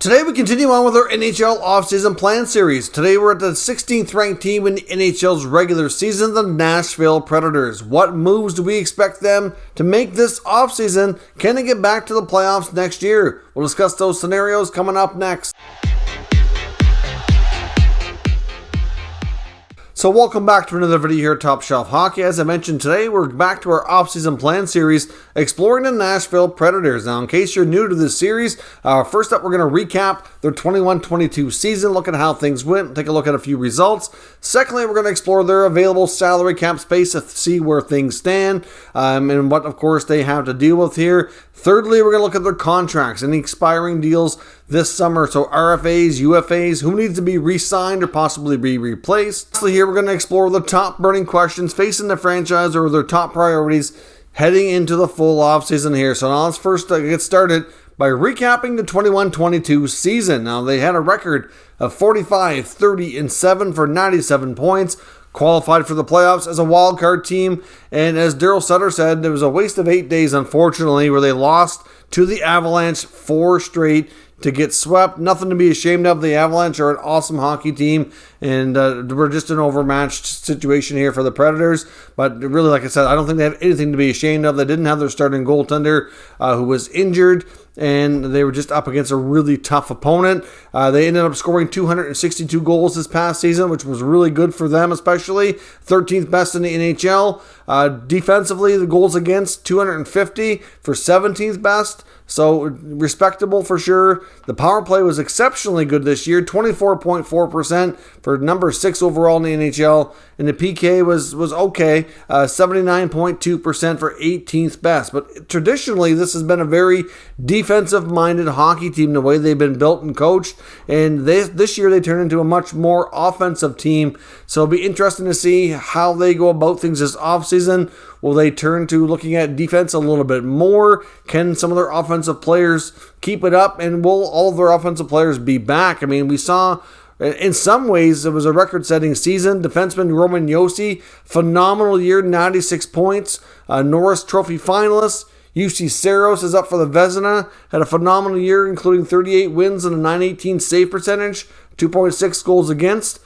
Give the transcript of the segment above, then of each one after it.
Today we continue on with our NHL Offseason Plan series. Today we're at the 16th ranked team in the NHL's regular season, the Nashville Predators. What moves do we expect them to make this offseason? Can they get back to the playoffs next year? We'll discuss those scenarios coming up next. So welcome back to another video here at Top Shelf Hockey. As I mentioned today, we're back to our off-season plan series, exploring the Nashville Predators. Now, in case you're new to this series, first up, we're going to recap their 21-22 season, look at how things went, take a look at a few results. Secondly, we're going to explore their available salary cap space to see where things stand, and what, of course, they have to deal with here. Thirdly, we're going to look at their contracts, any expiring deals this summer. So RFAs, UFAs, who needs to be re-signed or possibly be replaced. Lastly, here we're going to explore the top burning questions facing the franchise or their top priorities heading into the full offseason here. So now let's first get started by recapping the 21-22 season. Now they had a record of 45-30-7 for 97 points. Qualified for the playoffs as a wild card team, and as Daryl Sutter said, it was a waste of 8 days, unfortunately, where they lost to the Avalanche 4 straight to get swept. Nothing to be ashamed of. The Avalanche are an awesome hockey team, and we're just an overmatched situation here for the Predators. But really, like I said, I don't think they have anything to be ashamed of. They didn't have their starting goaltender who was injured, and they were just up against a really tough opponent. They ended up scoring 262 goals this past season, which was really good for them, especially 13th best in the NHL. Defensively, the goals against 250 for 17th best, so respectable for sure. The power play was exceptionally good this year, 24.4% for number 6 overall in the NHL, and the PK was okay, 79.2% for 18th best. But traditionally, this has been a very defensive-minded hockey team, the way they've been built and coached, and this year they turned into a much more offensive team, so it'll be interesting to see how they go about things this offseason. Will they turn to looking at defense a little bit more? Can some of their offensive players keep it up, and will all of their offensive players be back? I mean, we saw in some ways it was a record-setting season. Defenseman Roman Josi, phenomenal year, 96 points, Norris Trophy finalist. UC Saros is up for the Vezina, had a phenomenal year, including 38 wins and a .918 save percentage, 2.6 goals against.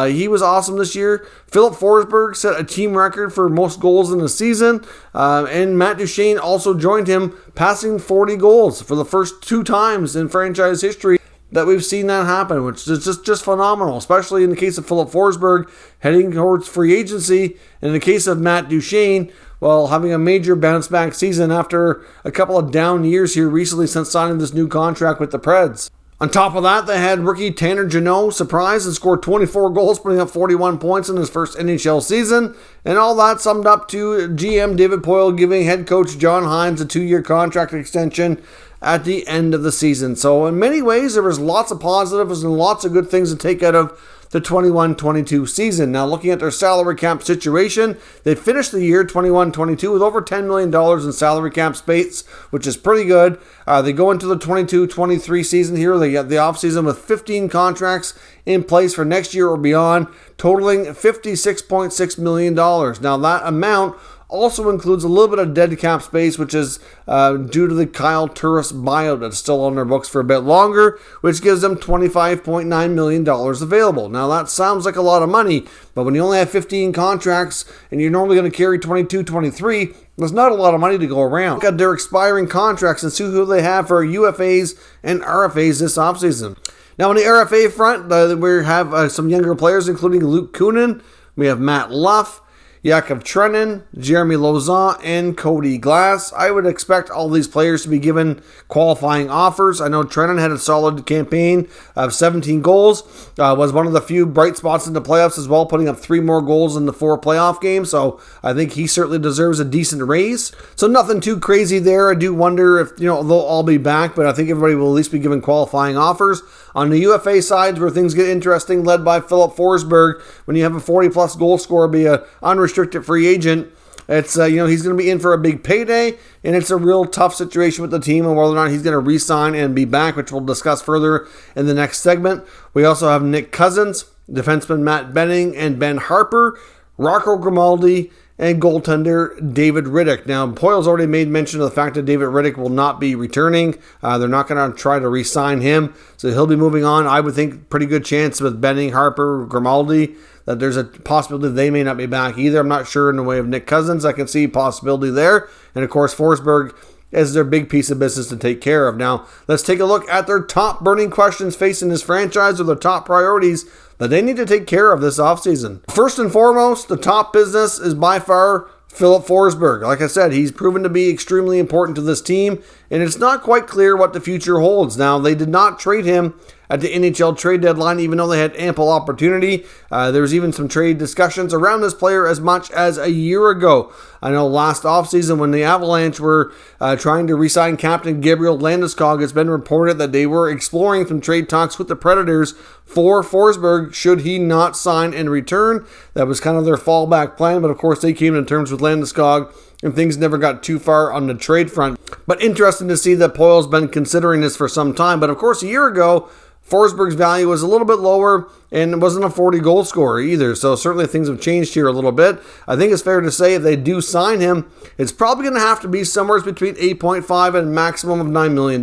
He was awesome this year. Philip Forsberg set a team record for most goals in the season, and Matt Duchene also joined him, passing 40 goals for the first 2 times in franchise history that we've seen that happen, which is just phenomenal, especially in the case of Philip Forsberg heading towards free agency, and in the case of Matt Duchene, well, having a major bounce-back season after a couple of down years here recently since signing this new contract with the Preds. On top of that, they had rookie Tanner Jeannot surprise and scored 24 goals, putting up 41 points in his first NHL season. And all that summed up to GM David Poile giving head coach John Hynes a 2-year contract extension at the end of the season. So in many ways, there was lots of positives and lots of good things to take out of the 21-22 season. Now, looking at their salary cap situation, they finished the year 21-22 with over $10 million in salary cap space, which is pretty good. They go into the 22-23 season here. They got the offseason with 15 contracts in place for next year or beyond, totaling $56.6 million. Now, that amount also includes a little bit of dead cap space, which is due to the Kyle Turris buyout that's still on their books for a bit longer, which gives them $25.9 million available. Now, that sounds like a lot of money, but when you only have 15 contracts and you're normally going to carry 22, 23, there's not a lot of money to go around. Look at their expiring contracts and see who they have for UFAs and RFAs this offseason. Now, on the RFA front, we have some younger players, including Luke Kunin. We have Matt Luff, Yakov Trenin, Jeremy Lauzon, and Cody Glass. I would expect all these players to be given qualifying offers. I know Trenin had a solid campaign of 17 goals, was one of the few bright spots in the playoffs as well, putting up 3 more goals in the 4 playoff games, so I think he certainly deserves a decent raise. So nothing too crazy there. I do wonder if they'll all be back, but I think everybody will at least be given qualifying offers. On the UFA side, where things get interesting, led by Philip Forsberg, when you have a 40-plus goal scorer be an unrestricted free agent, it's he's going to be in for a big payday, and it's a real tough situation with the team and whether or not he's going to re-sign and be back, which we'll discuss further in the next segment. We also have Nick Cousins, defenseman Matt Benning and Ben Harper, Rocco Grimaldi, and goaltender David Rittich. Now, Poyle's already made mention of the fact that David Rittich will not be returning. They're not going to try to re-sign him, so he'll be moving on. I would think pretty good chance with Benning, Harper, Grimaldi, that there's a possibility they may not be back either. I'm not sure in the way of Nick Cousins. I can see possibility there. And, of course, Forsberg is their big piece of business to take care of. Now, let's take a look at their top burning questions facing this franchise, or their top priorities that they need to take care of this offseason. First and foremost, the top business is by far Philip Forsberg. Like I said, he's proven to be extremely important to this team, and it's not quite clear what the future holds. Now, they did not trade him at the NHL trade deadline, even though they had ample opportunity. There was even some trade discussions around this player as much as a year ago. I know last offseason when the Avalanche were trying to re-sign Captain Gabriel Landeskog, it's been reported that they were exploring some trade talks with the Predators for Forsberg should he not sign and return. That was kind of their fallback plan, but of course they came to terms with Landeskog, and things never got too far on the trade front. But interesting to see that Poyle's been considering this for some time. But of course, a year ago, Forsberg's value was a little bit lower and wasn't a 40-goal scorer either. So certainly things have changed here a little bit. I think it's fair to say if they do sign him, it's probably going to have to be somewhere between $8.5 and a maximum of $9 million.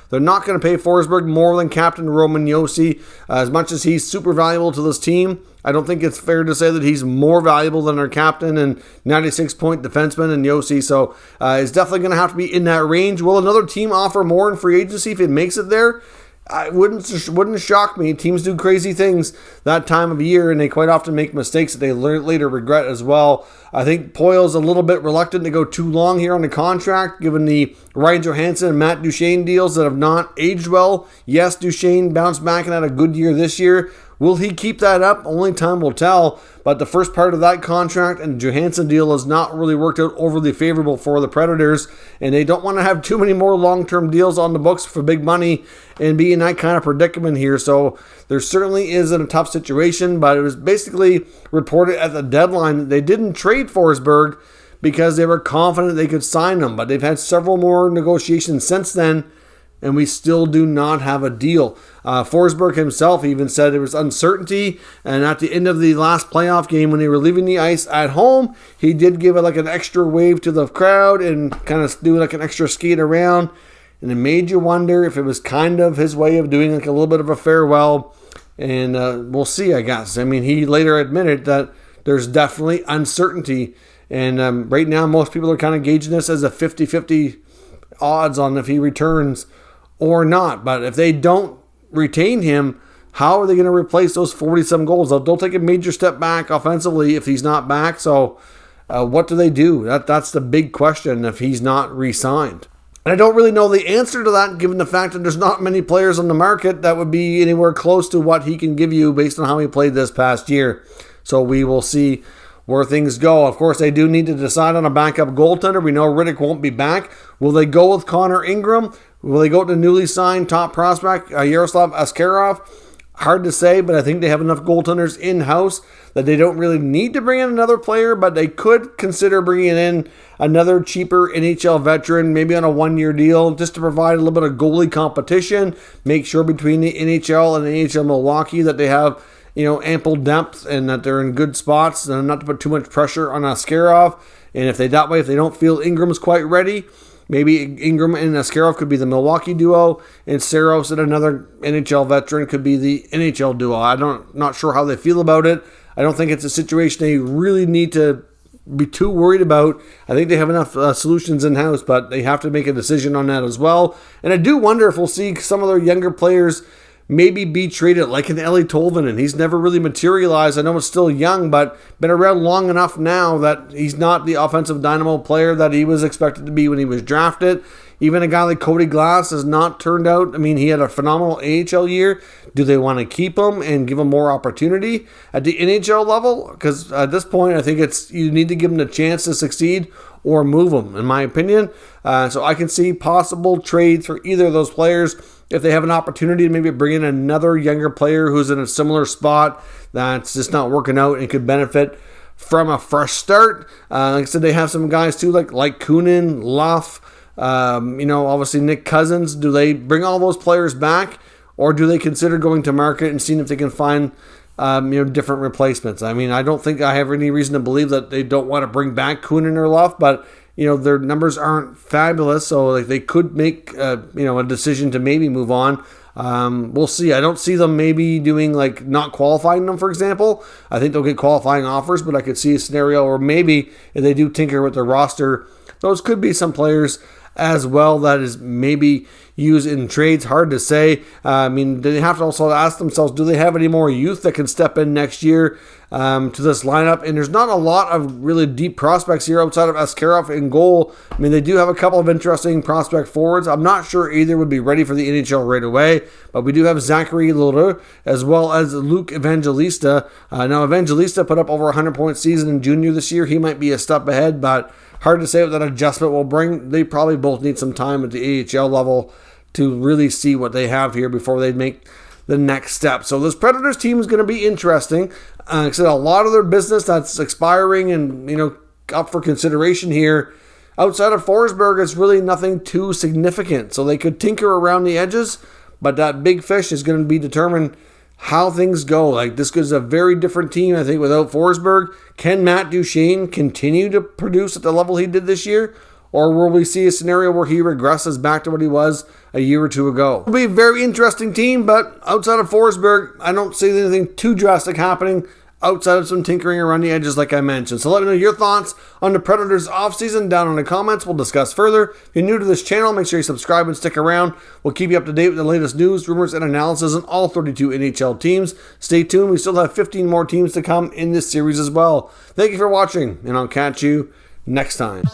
They're not going to pay Forsberg more than Captain Roman Josi. As much as he's super valuable to this team, I don't think it's fair to say that he's more valuable than our captain and 96-point defenseman and Josi. So it's definitely going to have to be in that range. Will another team offer more in free agency if it makes it there? It wouldn't shock me. Teams do crazy things that time of year, and they quite often make mistakes that they later regret as well. I think Poyle's a little bit reluctant to go too long here on the contract, given the Ryan Johansson and Matt Duchene deals that have not aged well. Yes, Duchene bounced back and had a good year this year. Will he keep that up? Only time will tell. But the first part of that contract and the Johansson deal has not really worked out overly favorable for the Predators, and they don't want to have too many more long-term deals on the books for big money and be in that kind of predicament here. So there certainly is a tough situation, but it was basically reported at the deadline that they didn't trade Forsberg because they were confident they could sign him. But they've had several more negotiations since then, and we still do not have a deal. Forsberg himself even said there was uncertainty, and at the end of the last playoff game when they were leaving the ice at home, he did give it like an extra wave to the crowd and kind of do like an extra skate around, and it made you wonder if it was kind of his way of doing like a little bit of a farewell, and we'll see, I guess. I mean, he later admitted that there's definitely uncertainty, and right now most people are kind of gauging this as a 50-50 odds on if he returns or not. But if they don't retain him, how are they going to replace those 40-some goals? They'll take a major step back offensively if he's not back. So what do they do? That's the big question if he's not re-signed. And I don't really know the answer to that, given the fact that there's not many players on the market that would be anywhere close to what he can give you based on how he played this past year. So we will see where things go. Of course, they do need to decide on a backup goaltender. We know Rittich won't be back. Will they go with Connor Ingram? Will they go with the newly signed top prospect, Yaroslav Askarov? Hard to say, but I think they have enough goaltenders in-house that they don't really need to bring in another player, but they could consider bringing in another cheaper NHL veteran, maybe on a one-year deal, just to provide a little bit of goalie competition, make sure between the NHL and the NHL Milwaukee that they have ample depth and that they're in good spots, and not to put too much pressure on Askarov. And if they don't feel Ingram's quite ready, maybe Ingram and Askarov could be the Milwaukee duo, and Saros and another NHL veteran could be the NHL duo. Not sure how they feel about it. I don't think it's a situation they really need to be too worried about. I think they have enough solutions in-house, but they have to make a decision on that as well. And I do wonder if we'll see some of their younger players maybe be traded like an Eeli Tolvanen. He's never really materialized. I know it's still young, but been around long enough now that he's not the offensive dynamo player that he was expected to be when he was drafted. Even a guy like Cody Glass has not turned out. I mean, he had a phenomenal AHL year. Do they want to keep him and give him more opportunity at the NHL level? Because at this point, I think you need to give him the chance to succeed or move him, in my opinion. So I can see possible trades for either of those players if they have an opportunity to maybe bring in another younger player who's in a similar spot that's just not working out and could benefit from a fresh start. Like I said, they have some guys too, like Kunin, Luff, obviously Nick Cousins. Do they bring all those players back, or do they consider going to market and seeing if they can find different replacements. I mean, I don't think I have any reason to believe that they don't want to bring back Kunin or Luff, but their numbers aren't fabulous, so like they could make a decision to maybe move on. We'll see. I don't see them maybe doing like not qualifying them, for example. I think they'll get qualifying offers, but I could see a scenario where maybe if they do tinker with their roster, those could be some players as well that is maybe used in trades. Hard to say. I mean, they have to also ask themselves, do they have any more youth that can step in next year to this lineup? And there's not a lot of really deep prospects here outside of Askarov in goal. I mean, they do have a couple of interesting prospect forwards. I'm not sure either would be ready for the NHL right away, but we do have Zachary Loder as well as Luke Evangelista. Now, Evangelista put up over 100 point season in junior this year. He might be a step ahead, but hard to say what that adjustment will bring. They probably both need some time at the AHL level to really see what they have here before they make the next step. So this Predators team is going to be interesting. Like I said, a lot of their business that's expiring and up for consideration here. Outside of Forsberg, it's really nothing too significant. So they could tinker around the edges, but that big fish is going to be determined how things go. Like, this is a very different team, I think, without Forsberg. Can Matt Duchene continue to produce at the level he did this year? Or will we see a scenario where he regresses back to what he was a year or two ago? It'll be a very interesting team, but outside of Forsberg, I don't see anything too drastic happening outside of some tinkering around the edges like I mentioned. So let me know your thoughts on the Predators offseason down in the comments. We'll discuss further. If you're new to this channel, make sure you subscribe and stick around. We'll keep you up to date with the latest news, rumors, and analysis on all 32 NHL teams. Stay tuned. We still have 15 more teams to come in this series as well. Thank you for watching, and I'll catch you next time.